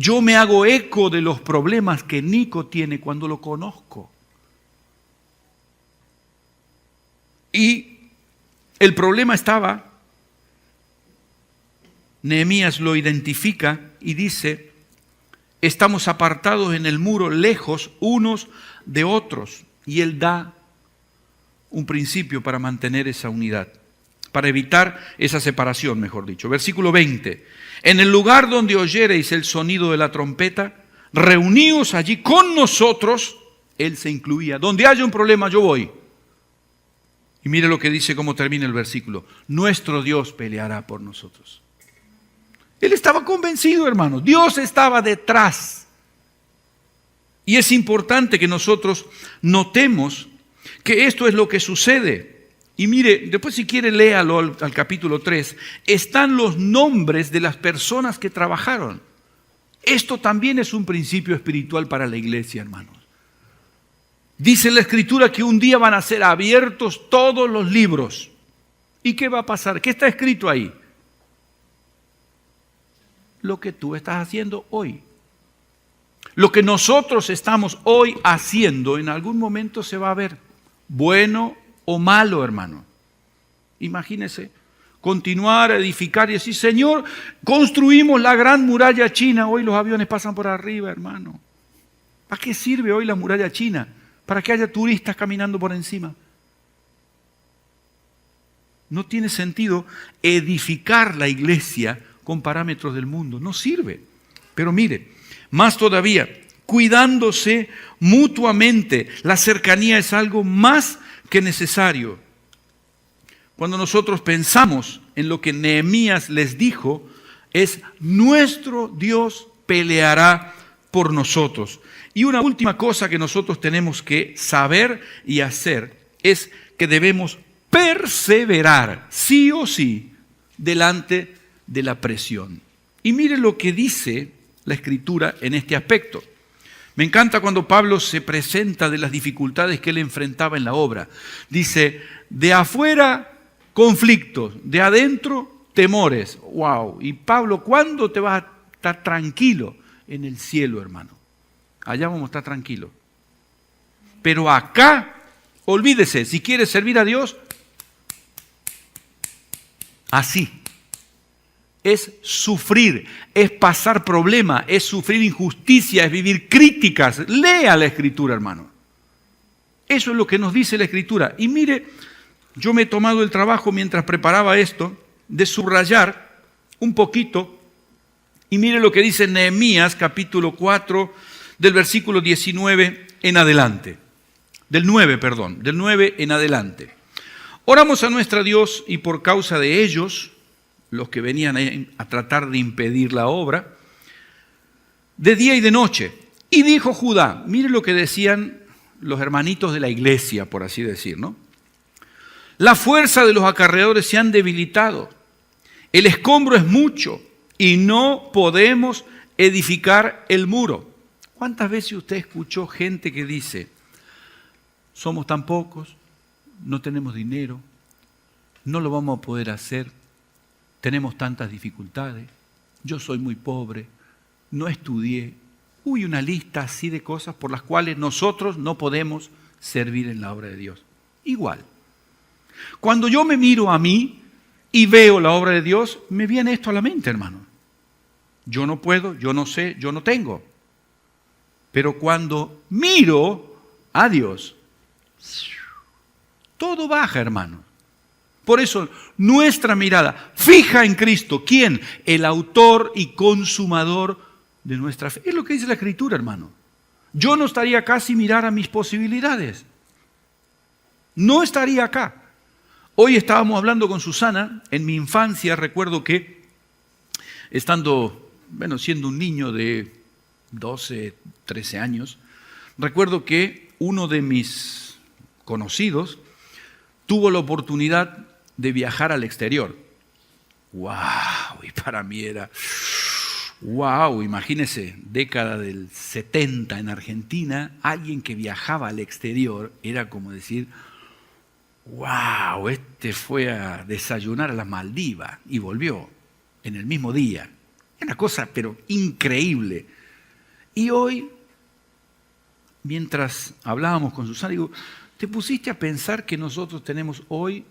Yo me hago eco de los problemas que Nico tiene cuando lo conozco. Y el problema estaba, Nehemías lo identifica y dice, estamos apartados en el muro, lejos unos de otros. Y él da un principio para mantener esa unidad, para evitar esa separación, mejor dicho. Versículo 20. En el lugar donde oyereis el sonido de la trompeta, reuníos allí con nosotros. Él se incluía. Donde haya un problema, yo voy. Y mire lo que dice, cómo termina el versículo. Nuestro Dios peleará por nosotros. Él estaba convencido, hermano. Dios estaba detrás. Y es importante que nosotros notemos que esto es lo que sucede. Y mire, después si quiere léalo al capítulo 3. Están los nombres de las personas que trabajaron. Esto también es un principio espiritual para la iglesia, hermanos. Dice la Escritura que un día van a ser abiertos todos los libros. ¿Y qué va a pasar? ¿Qué está escrito ahí? Lo que tú estás haciendo hoy. Lo que nosotros estamos hoy haciendo en algún momento se va a ver, bueno o malo, hermano. Imagínese, continuar a edificar y decir, Señor, construimos la gran muralla china, hoy los aviones pasan por arriba, hermano. ¿Para qué sirve hoy la muralla china? Para que haya turistas caminando por encima. No tiene sentido edificar la iglesia con parámetros del mundo, no sirve. Pero mire, más todavía, cuidándose mutuamente, la cercanía es algo más que necesario. Cuando nosotros pensamos en lo que Nehemías les dijo, es nuestro Dios peleará por nosotros. Y una última cosa que nosotros tenemos que saber y hacer es que debemos perseverar, sí o sí, delante de la presión. Y mire lo que dice la Escritura en este aspecto. Me encanta cuando Pablo se presenta de las dificultades que él enfrentaba en la obra. Dice, de afuera conflictos, de adentro temores. ¡Wow! Y Pablo, ¿cuándo te vas a estar tranquilo? En el cielo, hermano. Allá vamos a estar tranquilos. Pero acá, olvídese, si quieres servir a Dios, así. Es sufrir, es pasar problemas, es sufrir injusticia, es vivir críticas. Lea la Escritura, hermano. Eso es lo que nos dice la Escritura. Y mire, yo me he tomado el trabajo mientras preparaba esto de subrayar un poquito. Y mire lo que dice Nehemías capítulo 4 del versículo 19 en adelante. Del 9 en adelante. Oramos a nuestro Dios y por causa de ellos, los que venían a tratar de impedir la obra, de día y de noche. Y dijo Judá, mire lo que decían los hermanitos de la iglesia, por así decir, ¿no? La fuerza de los acarreadores se han debilitado, el escombro es mucho y no podemos edificar el muro. ¿Cuántas veces usted escuchó gente que dice, somos tan pocos, no tenemos dinero, no lo vamos a poder hacer, tenemos tantas dificultades, yo soy muy pobre, no estudié? Uy, una lista así de cosas por las cuales nosotros no podemos servir en la obra de Dios. Igual. Cuando yo me miro a mí y veo la obra de Dios, me viene esto a la mente, hermano. Yo no puedo, yo no sé, yo no tengo. Pero cuando miro a Dios, todo baja, hermano. Por eso nuestra mirada fija en Cristo. ¿Quién? El autor y consumador de nuestra fe. Es lo que dice la Escritura, hermano. Yo no estaría acá si mirara mis posibilidades. No estaría acá. Hoy estábamos hablando con Susana. En mi infancia recuerdo que, siendo un niño de 12, 13 años, recuerdo que uno de mis conocidos tuvo la oportunidad de viajar al exterior. ¡Wow! Y para mí era, ¡wow! Imagínese, década del 70 en Argentina, alguien que viajaba al exterior era como decir, ¡wow! Este fue a desayunar a las Maldivas y volvió en el mismo día. Una cosa, pero increíble. Y hoy, mientras hablábamos con Susana, digo, ¿te pusiste a pensar que nosotros tenemos hoy,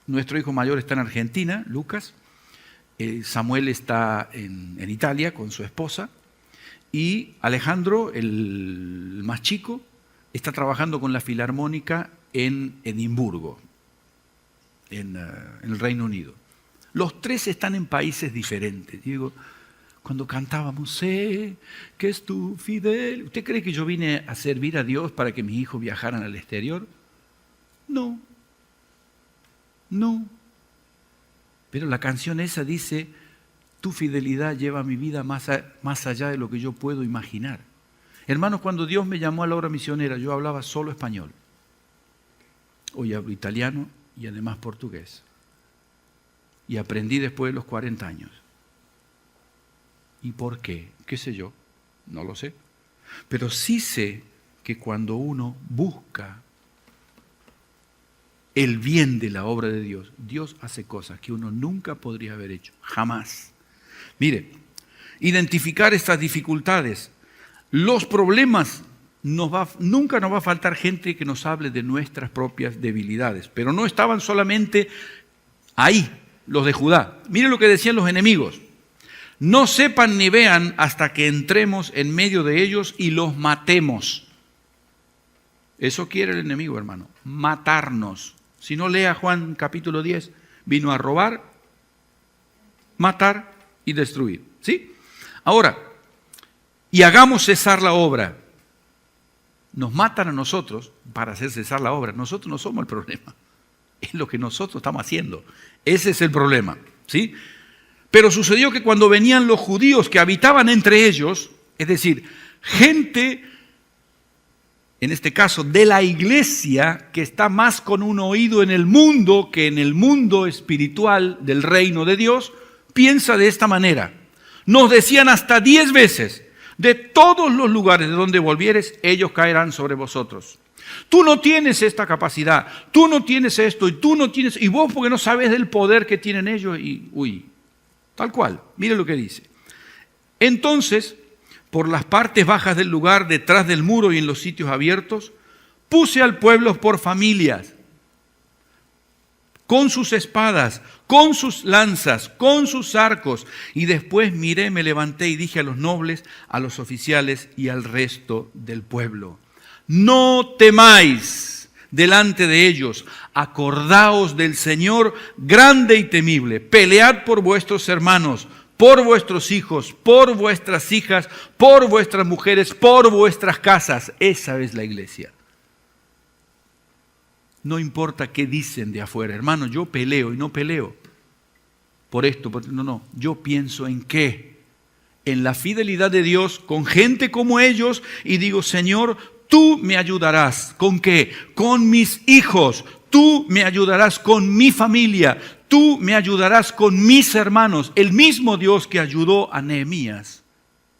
nuestro hijo mayor está en Argentina, Lucas, Samuel está en Italia con su esposa, y Alejandro, el más chico, está trabajando con la Filarmónica en Edimburgo, en el Reino Unido. Los tres están en países diferentes. Digo, cuando cantábamos, sé que es tu fidel. ¿Usted cree que yo vine a servir a Dios para que mis hijos viajaran al exterior? No. No. Pero la canción esa dice, tu fidelidad lleva mi vida más allá de lo que yo puedo imaginar. Hermanos, cuando Dios me llamó a la obra misionera, yo hablaba solo español. Hoy hablo italiano y además portugués. Y aprendí después de los 40 años. ¿Y por qué? ¿Qué sé yo? No lo sé. Pero sí sé que cuando uno busca el bien de la obra de Dios, Dios hace cosas que uno nunca podría haber hecho. Jamás. Mire, identificar estas dificultades, los problemas, nunca nos va a faltar gente que nos hable de nuestras propias debilidades. Pero no estaban solamente ahí, los de Judá. Mire lo que decían los enemigos. No sepan ni vean hasta que entremos en medio de ellos y los matemos. Eso quiere el enemigo, hermano, matarnos. Si no, lea Juan capítulo 10, vino a robar, matar y destruir. ¿Sí? Ahora, y hagamos cesar la obra. Nos matan a nosotros para hacer cesar la obra. Nosotros no somos el problema. Es lo que nosotros estamos haciendo. Ese es el problema. ¿Sí? Pero sucedió que cuando venían los judíos que habitaban entre ellos, es decir, gente, en este caso de la iglesia, que está más con un oído en el mundo que en el mundo espiritual del reino de Dios, piensa de esta manera. Nos decían hasta 10 veces, de todos los lugares de donde volvieres, ellos caerán sobre vosotros. Tú no tienes esta capacidad, tú no tienes esto, y tú no tienes, y vos porque no sabes del poder que tienen ellos, y tal cual, mire lo que dice. Entonces, por las partes bajas del lugar, detrás del muro y en los sitios abiertos, puse al pueblo por familias, con sus espadas, con sus lanzas, con sus arcos. Y después miré, me levanté y dije a los nobles, a los oficiales y al resto del pueblo: no temáis delante de ellos, acordaos del Señor grande y temible, pelead por vuestros hermanos, por vuestros hijos, por vuestras hijas, por vuestras mujeres, por vuestras casas. Esa es la iglesia. No importa qué dicen de afuera, hermano, yo peleo y no peleo por esto, no, yo pienso en qué, en la fidelidad de Dios con gente como ellos, y digo: Señor, tú me ayudarás. ¿Con qué? Con mis hijos. Tú me ayudarás con mi familia. Tú me ayudarás con mis hermanos. El mismo Dios que ayudó a Nehemías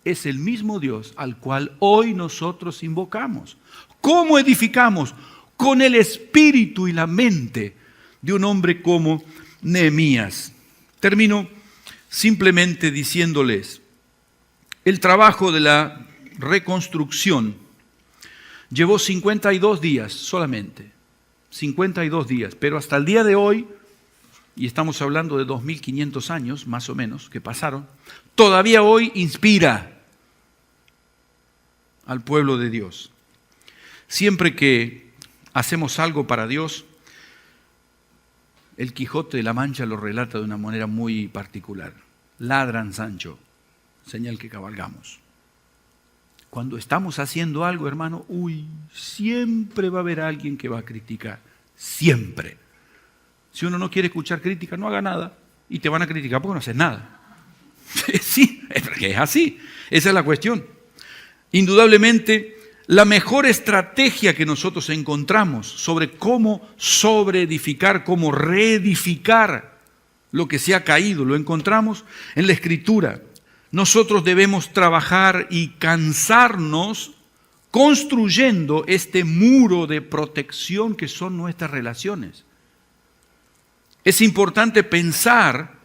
es el mismo Dios al cual hoy nosotros invocamos. ¿Cómo edificamos? Con el espíritu y la mente de un hombre como Nehemías. Termino simplemente diciéndoles, el trabajo de la reconstrucción llevó 52 días solamente, 52 días, pero hasta el día de hoy, y estamos hablando de 2500 años más o menos que pasaron, todavía hoy inspira al pueblo de Dios. Siempre que hacemos algo para Dios, el Quijote de la Mancha lo relata de una manera muy particular. Ladran, Sancho, señal que cabalgamos. Cuando estamos haciendo algo, hermano, siempre va a haber alguien que va a criticar. Siempre. Si uno no quiere escuchar crítica, no haga nada. Y te van a criticar porque no haces nada. Sí, es así. Esa es la cuestión. Indudablemente, la mejor estrategia que nosotros encontramos sobre cómo sobreedificar, cómo reedificar lo que se ha caído, lo encontramos en la Escritura. Nosotros debemos trabajar y cansarnos construyendo este muro de protección que son nuestras relaciones. Es importante pensar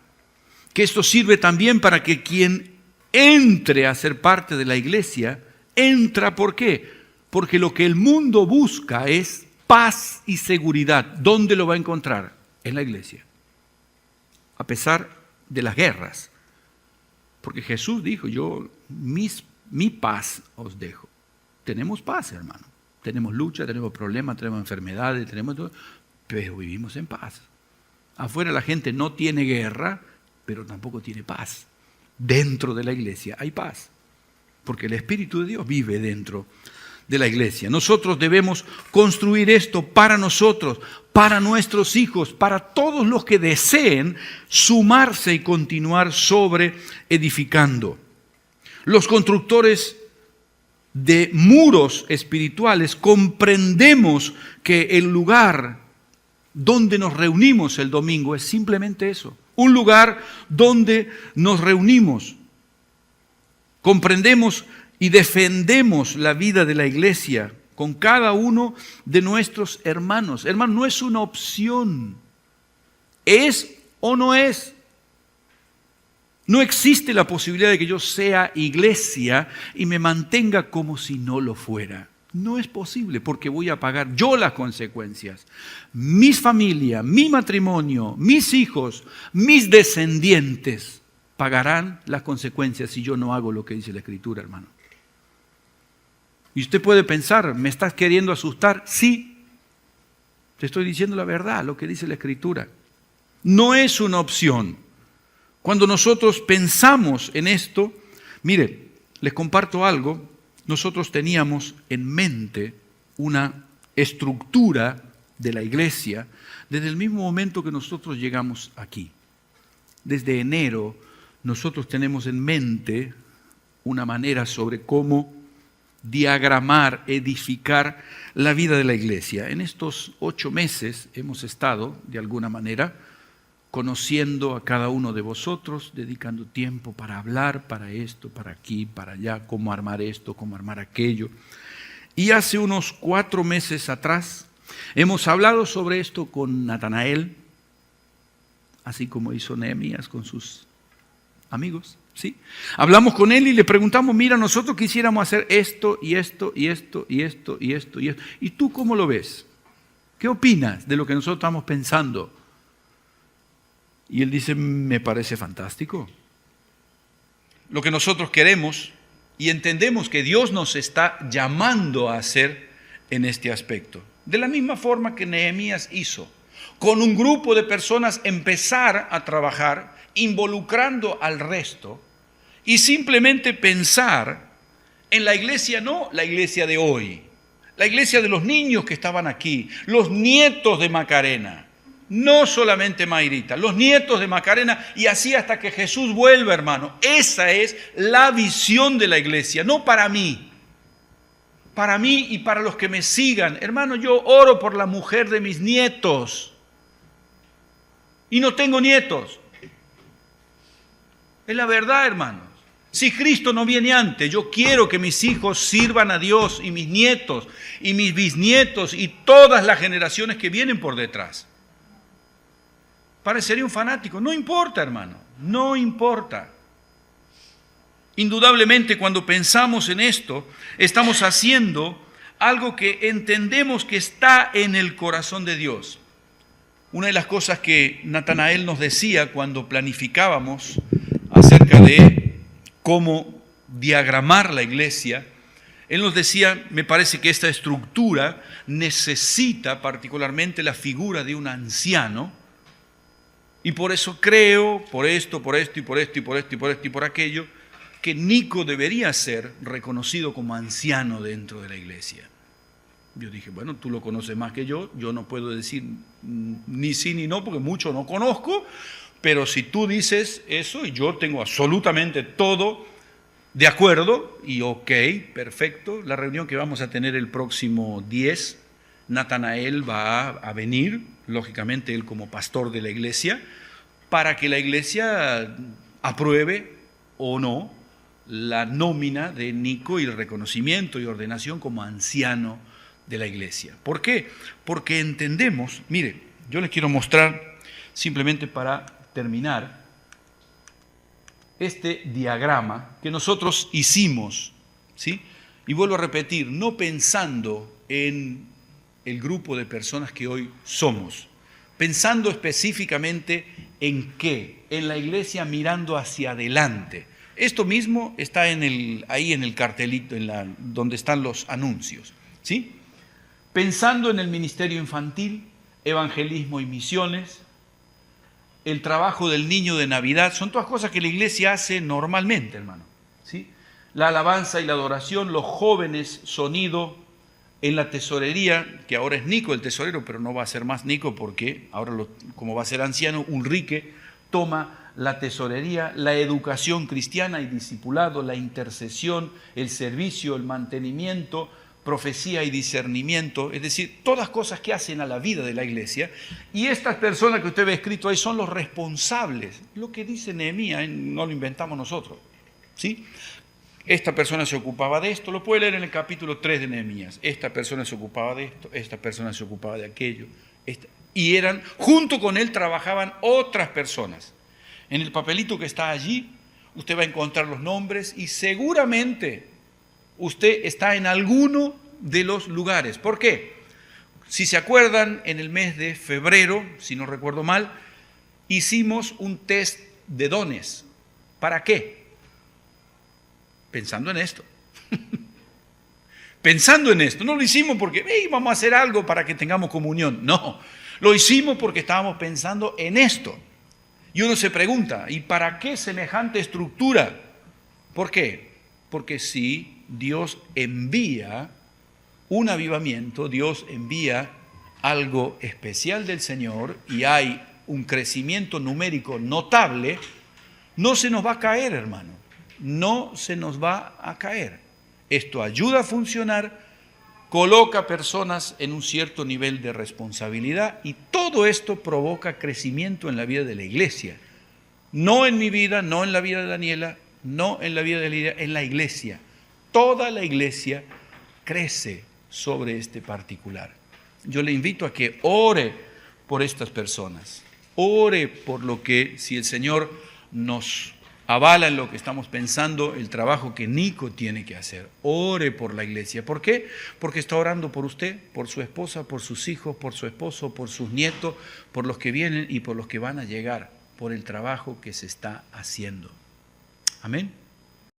que esto sirve también para que quien entre a ser parte de la iglesia, entra, ¿por qué? Porque lo que el mundo busca es paz y seguridad. ¿Dónde lo va a encontrar? En la iglesia. A pesar de las guerras. Porque Jesús dijo, mi paz os dejo. Tenemos paz, hermano. Tenemos lucha, tenemos problemas, tenemos enfermedades, tenemos todo, pero vivimos en paz. Afuera la gente no tiene guerra, pero tampoco tiene paz. Dentro de la iglesia hay paz, porque el Espíritu de Dios vive dentro de la iglesia. Nosotros debemos construir esto para nosotros, para nuestros hijos, para todos los que deseen sumarse y continuar sobre edificando. Los constructores de muros espirituales comprendemos que el lugar donde nos reunimos el domingo es simplemente eso, un lugar donde nos reunimos. Comprendemos y defendemos la vida de la iglesia con cada uno de nuestros hermanos. Hermano, no es una opción, es o no es. No existe la posibilidad de que yo sea iglesia y me mantenga como si no lo fuera. No es posible porque voy a pagar yo las consecuencias. Mi familia, mi matrimonio, mis hijos, mis descendientes pagarán las consecuencias si yo no hago lo que dice la Escritura, hermano. Y usted puede pensar, ¿me estás queriendo asustar? Sí, te estoy diciendo la verdad, lo que dice la Escritura. No es una opción. Cuando nosotros pensamos en esto, mire, les comparto algo, nosotros teníamos en mente una estructura de la iglesia desde el mismo momento que nosotros llegamos aquí. Desde enero nosotros tenemos en mente una manera sobre cómo diagramar, edificar la vida de la iglesia. En estos 8 meses hemos estado, de alguna manera, conociendo a cada uno de vosotros, dedicando tiempo para hablar, para esto, para aquí, para allá, cómo armar esto, cómo armar aquello. Y hace unos 4 meses atrás hemos hablado sobre esto con Natanael, así como hizo Nehemías con sus amigos, ¿sí? Hablamos con él y le preguntamos, mira, nosotros quisiéramos hacer esto y esto y esto y esto y esto y esto. ¿Y tú cómo lo ves? ¿Qué opinas de lo que nosotros estamos pensando? Y él dice, me parece fantástico. Lo que nosotros queremos y entendemos que Dios nos está llamando a hacer en este aspecto. De la misma forma que Nehemías hizo. Con un grupo de personas empezar a trabajar, involucrando al resto y simplemente pensar en la iglesia, no la iglesia de hoy, la iglesia de los niños que estaban aquí, los nietos de Macarena. No solamente Mayrita, los nietos de Macarena y así hasta que Jesús vuelva, hermano. Esa es la visión de la iglesia, no para mí y para los que me sigan. Hermano, yo oro por la mujer de mis nietos y no tengo nietos. Es la verdad, hermanos. Si Cristo no viene antes, yo quiero que mis hijos sirvan a Dios y mis nietos y mis bisnietos y todas las generaciones que vienen por detrás. Parecería un fanático. No importa, hermano. No importa. Indudablemente, cuando pensamos en esto, estamos haciendo algo que entendemos que está en el corazón de Dios. Una de las cosas que Natanael nos decía cuando planificábamos acerca de cómo diagramar la iglesia, él nos decía, me parece que esta estructura necesita particularmente la figura de un anciano. Y por eso creo, por esto, por esto, y por esto, y por esto, y por esto, y por aquello, que Nico debería ser reconocido como anciano dentro de la iglesia. Yo dije, bueno, tú lo conoces más que yo no puedo decir ni sí ni no, porque mucho no conozco, pero si tú dices eso, y yo tengo absolutamente todo de acuerdo, y ok, perfecto, la reunión que vamos a tener el próximo 10, Natanael va a venir, lógicamente él como pastor de la iglesia, para que la iglesia apruebe o no la nómina de Nico y el reconocimiento y ordenación como anciano de la iglesia. ¿Por qué? Porque entendemos, mire, yo les quiero mostrar simplemente para terminar, este diagrama que nosotros hicimos, ¿sí? Y vuelvo a repetir, no pensando en el grupo de personas que hoy somos, pensando específicamente en qué, en la iglesia mirando hacia adelante. Esto mismo está ahí en el cartelito, donde están los anuncios, ¿sí? Pensando en el ministerio infantil, evangelismo y misiones, el trabajo del niño de Navidad, son todas cosas que la iglesia hace normalmente, hermano, ¿sí? La alabanza y la adoración, los jóvenes, sonido, en la tesorería, que ahora es Nico el tesorero, pero no va a ser más Nico porque ahora, como va a ser anciano, Ulrike toma la tesorería, la educación cristiana y discipulado, la intercesión, el servicio, el mantenimiento, profecía y discernimiento, es decir, todas cosas que hacen a la vida de la iglesia. Y estas personas que usted ve escrito ahí son los responsables. Lo que dice Nehemías no lo inventamos nosotros, ¿sí? Esta persona se ocupaba de esto, lo puede leer en el capítulo 3 de Nehemías. Esta persona se ocupaba de esto, esta persona se ocupaba de aquello. Y junto con él trabajaban otras personas. En el papelito que está allí, usted va a encontrar los nombres y seguramente usted está en alguno de los lugares. ¿Por qué? Si se acuerdan, en el mes de febrero, si no recuerdo mal, hicimos un test de dones. ¿Para qué? Pensando en esto. Pensando en esto. No lo hicimos porque vamos a hacer algo para que tengamos comunión. No, lo hicimos porque estábamos pensando en esto. Y uno se pregunta, ¿y para qué semejante estructura? ¿Por qué? Porque si Dios envía un avivamiento, Dios envía algo especial del Señor y hay un crecimiento numérico notable, no se nos va a caer, hermano. No se nos va a caer. Esto ayuda a funcionar, coloca personas en un cierto nivel de responsabilidad y todo esto provoca crecimiento en la vida de la iglesia. No en mi vida, no en la vida de Daniela, no en la vida de Lidia, en la iglesia. Toda la iglesia crece sobre este particular. Yo le invito a que ore por estas personas. Ore por lo que, si el Señor nos avala en lo que estamos pensando, el trabajo que Nico tiene que hacer. Ore por la iglesia. ¿Por qué? Porque está orando por usted, por su esposa, por sus hijos, por su esposo, por sus nietos, por los que vienen y por los que van a llegar, por el trabajo que se está haciendo. Amén.